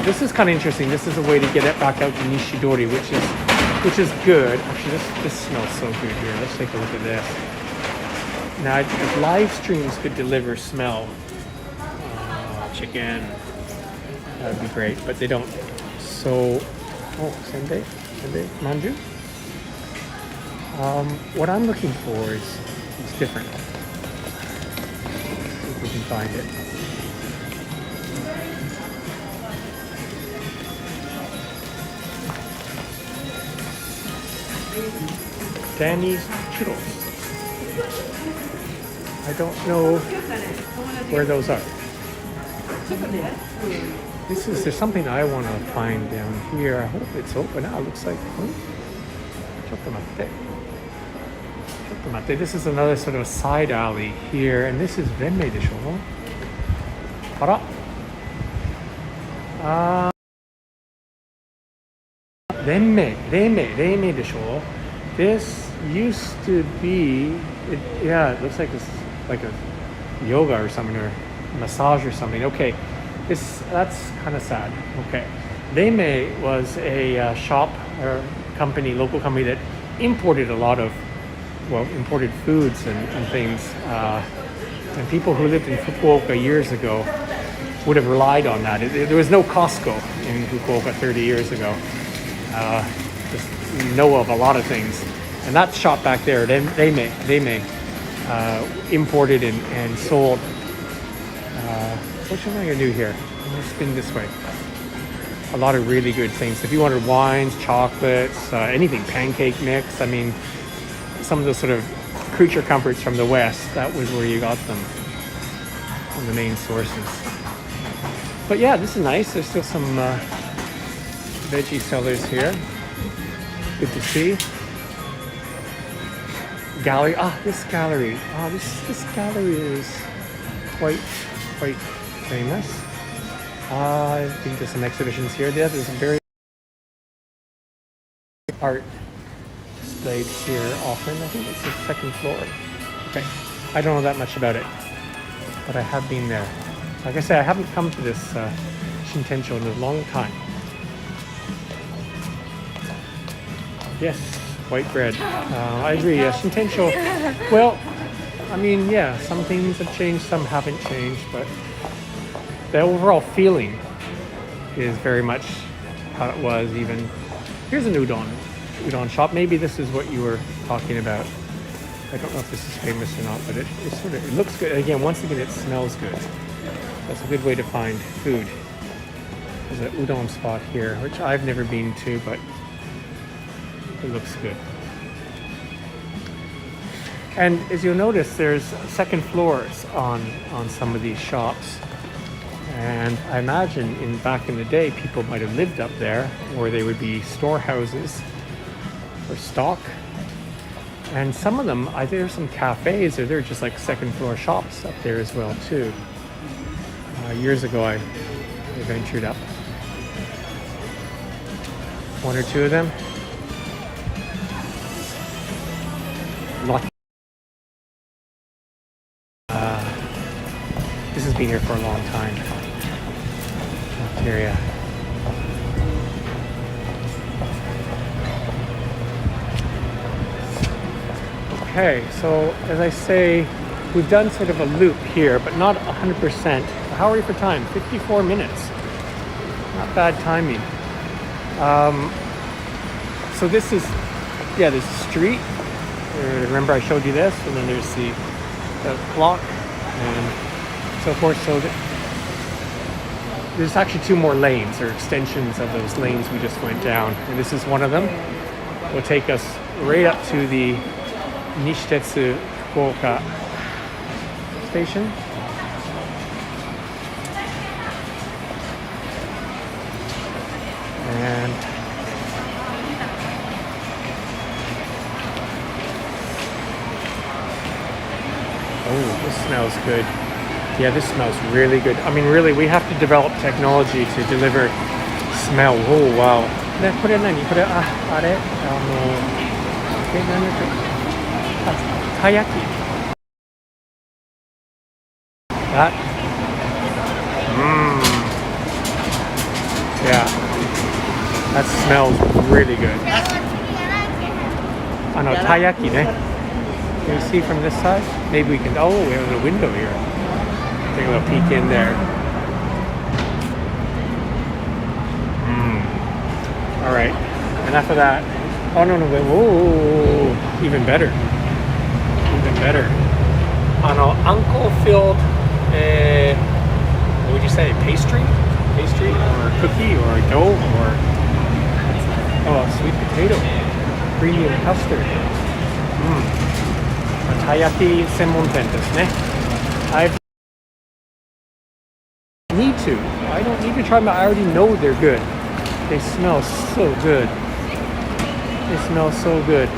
Speaker 1: This is kind of interesting. This is a way to get it back out to Nishidori, which is good. Actually, this smells so good here. Let's take a look at this. Now, if live streams could deliver smell, chicken, that would be great. But they don't. So, senbei, manju. What I'm looking for is different. See if we can find it. Danny's churros. I don't know where those are. There's something I want to find down here. I hope it's open now. It looks like. This is another sort of a side alley here, and this is renmei desho. Ara. Renmei desho. This used to be, it looks like it's like a yoga or something, or massage or something. Okay, that's kind of sad. Okay, Renmei was a shop or local company that imported a lot of, imported foods and things. And people who lived in Fukuoka years ago would have relied on that. There was no Costco in Fukuoka 30 years ago. Just know of a lot of things. And that shop back there, they imported and sold. What am I going to do here? I'm going to spin this way. A lot of really good things. If you wanted wines, chocolates, anything, pancake mix, I mean, some of those sort of creature comforts from the West, that was where you got them, from the main sources. But yeah, this is nice. There's still some veggie sellers here. Good to see. Gallery. This gallery. This gallery is quite famous. I think there's some exhibitions here. There's some very art displayed here often. I think it's the second floor. Okay, I don't know that much about it, but I have been there. Like I said, I haven't come to this Shintencho in a long time. Yes, white bread. I agree. Shintencho. Well, I mean, yeah, some things have changed, some haven't changed, but the overall feeling is very much how it was. Even here's an udon shop. Maybe this is what you were talking about. I don't know if this is famous or not, but it looks good. Again, once again, it smells good. That's a good way to find food. There's an udon spot here, which I've never been to, but it looks good. And as you'll notice, there's second floors on some of these shops. And I imagine back in the day, people might have lived up there, or they would be storehouses for stock. And some of them, there's some cafes, or they're just like second floor shops up there as well too. Years ago, I ventured up. One or two of them. Lucky. This has been here for a long time. Cafeteria. Okay, so as I say, we've done sort of a loop here, but not 100%. How are we for time? 54 minutes. Not bad timing. So this is, the street. Remember I showed you this, and then there's the clock and so forth. So there's actually two more lanes, or extensions of those lanes we just went down, and this is one of them. Will take us right up to the Nishitsu Fukuoka station. And this smells good. Yeah, this smells really good. I mean, really, we have to develop technology to deliver smell. Oh, wow. Tayaki. That. Yeah. That smells really good. Tayaki, ne? Can you see from this side? Maybe we can. Oh, we have a window here. Take a little peek in there. All right. Enough of that. Oh no, wait. Whoa, even better. Even better. Uncle-filled, what would you say? Pastry, or cookie, or dough, or sweet potato, premium custard. Tayaki senmonten desu ne. I don't need to try them. I already know they're good. They smell so good. They smell so good.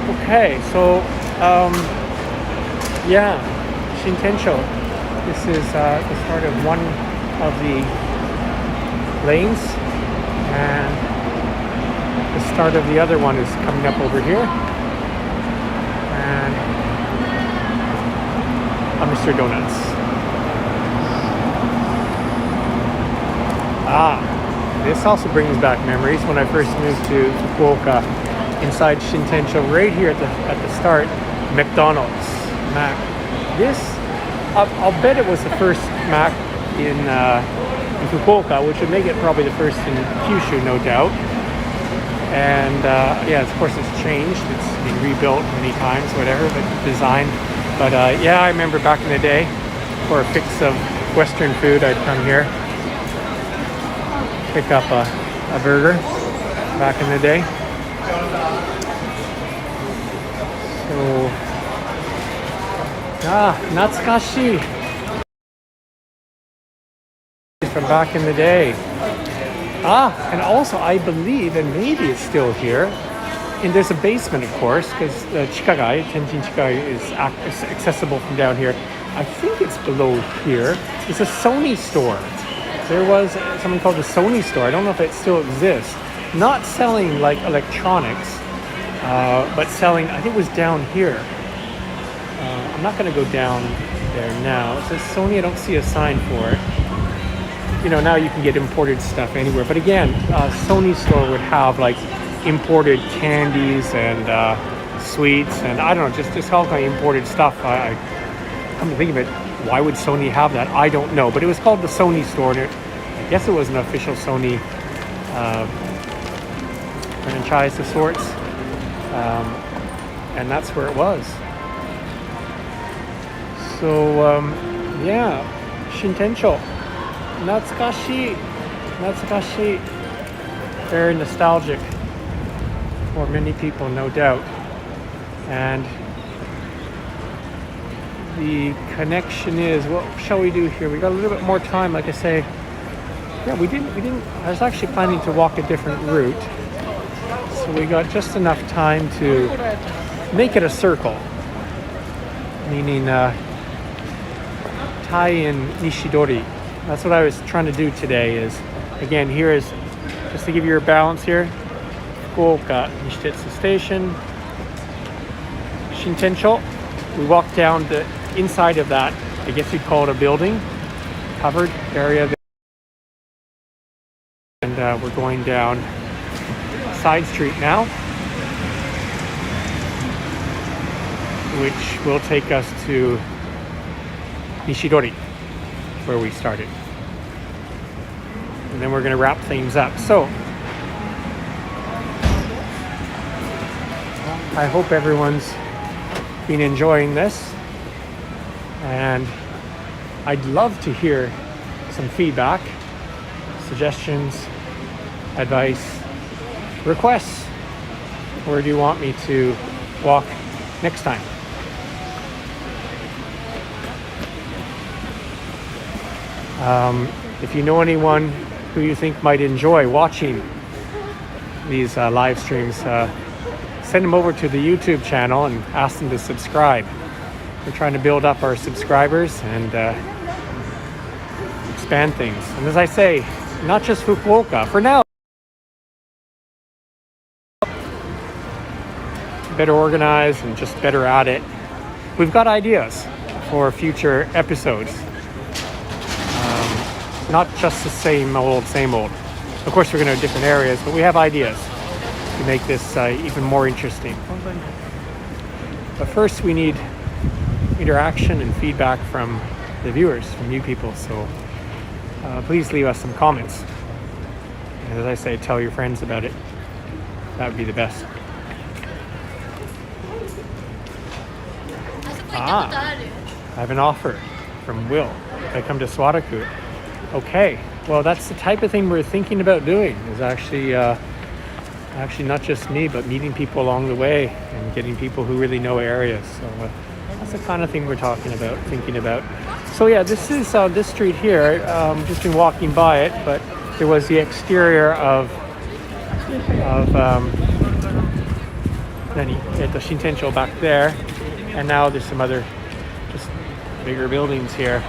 Speaker 1: Okay, so Shintencho. This is the start of one of the lanes, and the start of the other one is coming up over here. And Mr. Donuts. This also brings back memories when I first moved to Fukuoka. Inside Shintencho, right here at the start, McDonald's, Mac. This, I'll bet it was the first Mac in Fukuoka, which would make it probably the first in Kyushu, no doubt. And of course it's changed. It's been rebuilt many times, whatever, but design. But I remember back in the day, for a fix of Western food, I'd come here, pick up a burger back in the day. So, natsukashi from back in the day. And also I believe, and maybe it's still here, and there's a basement, of course, because Chikagai, Tenjin Chikagai is accessible from down here. I think it's below here. It's a Sony store. There was something called the Sony store. I don't know if it still exists. Not selling like electronics, but selling, I think it was down here. I'm not going to go down there now. It says Sony. I don't see a sign for it. You know, now you can get imported stuff anywhere. But again, Sony store would have like imported candies and sweets, and I don't know, just all kind of imported stuff. I come to think of it, why would Sony have that? I don't know. But it was called the Sony store, and I guess it was an official Sony franchise of sorts. And that's where it was. So, Shintencho. Natsukashi. Very nostalgic for many people, no doubt. And the connection is, what shall we do here? We got a little bit more time, like I say. Yeah, we didn't, I was actually planning to walk a different route. So we got just enough time to make it a circle. Meaning, tie in Nishidori. That's what I was trying to do today is, again, here is, just to give you a balance here, Fukuoka Nishitsu Station, Shintencho. We walked down the inside of that, I guess you'd call it a building, covered area there. And we're going down side street now, which will take us to Nishidori, where we started. And then we're going to wrap things up. So, I hope everyone's been enjoying this. And I'd love to hear some feedback, suggestions, advice, requests. Where do you want me to walk next time? If you know anyone who you think might enjoy watching these live streams, send them over to the YouTube channel and ask them to subscribe. We're trying to build up our subscribers and expand things. And as I say, not just Fukuoka. For now, better organized and just better at it. We've got ideas for future episodes. Not just the same old. Of course, we're going to have different areas, but we have ideas to make this even more interesting. But first, we need interaction and feedback from the viewers, from you people. So please leave us some comments. And as I say, tell your friends about it. That would be the best. I have an offer from Will. If I come to Swadaku. Okay, well, that's the type of thing we're thinking about doing. Is actually not just me, but meeting people along the way and getting people who really know areas. So that's the kind of thing we're thinking about. So yeah, this is this street here. Just been walking by it, but there was the exterior of the Shintencho back there, and now there's some other just bigger buildings here.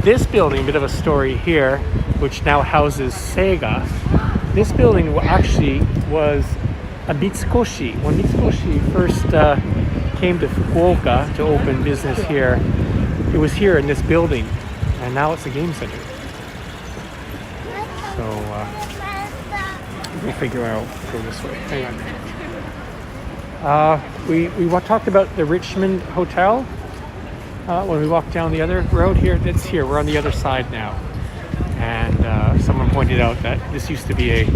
Speaker 1: This building, a bit of a story here, which now houses Sega. This building actually was a Mitsukoshi. When Mitsukoshi first came to Fukuoka to open business here, it was here in this building, and now it's a game center. So we'll figure out go this way. Hang on. We talked about the Richmond Hotel when we walked down the other road here. It's here. We're on the other side now, and someone pointed out that this used to be a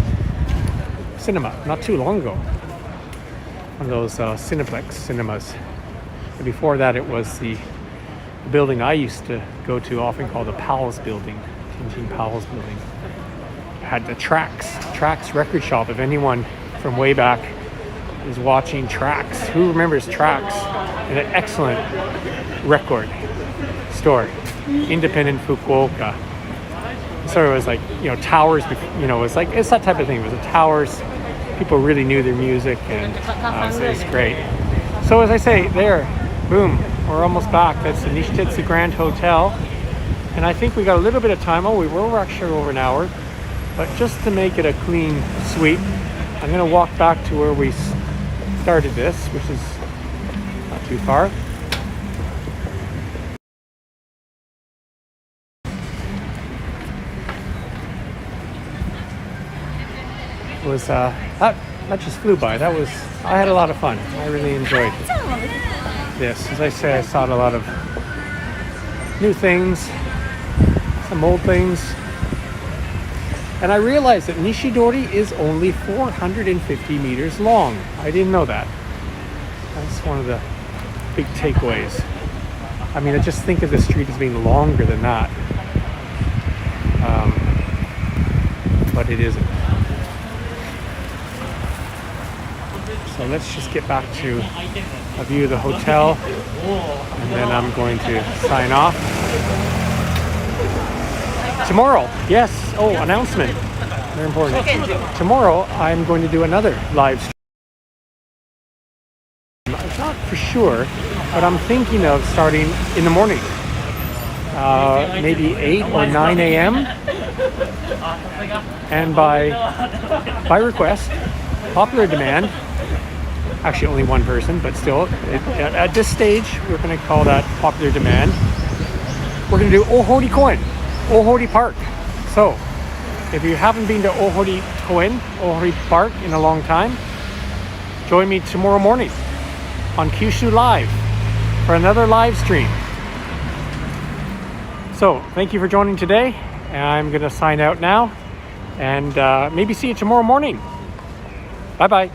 Speaker 1: cinema not too long ago. One of those Cineplex cinemas. And before that, it was the building I used to go to, often called the Powell's Building, Tenjin Powell's Building. It had the Trax record shop. If anyone from way back is watching Trax, who remembers Trax? And an excellent record store, independent Fukuoka. So it was like, towers, it's that type of thing. It was the towers. People really knew their music, and so it's great. So as I say, there, boom, we're almost back. That's the Nishitsu Grand Hotel. And I think we got a little bit of time. Oh, we're actually over an hour. But just to make it a clean sweep, I'm going to walk back to where we started this, which is not too far. It was that just flew by. I had a lot of fun. I really enjoyed this. As I say, I saw a lot of new things, some old things, and I realized that Nishidori is only 450 meters long. I didn't know that. That's one of the big takeaways. I mean, I just think of the street as being longer than that, but it isn't. So let's just get back to a view of the hotel, and then I'm going to sign off. Tomorrow, yes, announcement, very important. Tomorrow I'm going to do another live stream. It's not for sure, but I'm thinking of starting in the morning, maybe 8 or 9 a.m. And by request, popular demand, actually only one person, but still, at this stage, we're going to call that popular demand. We're going to do Ohori Koen, Ohori Park. So, if you haven't been to Ohori Koen, Ohori Park in a long time, join me tomorrow morning on Kyushu Live for another live stream. So, thank you for joining today. I'm going to sign out now, and maybe see you tomorrow morning. Bye-bye.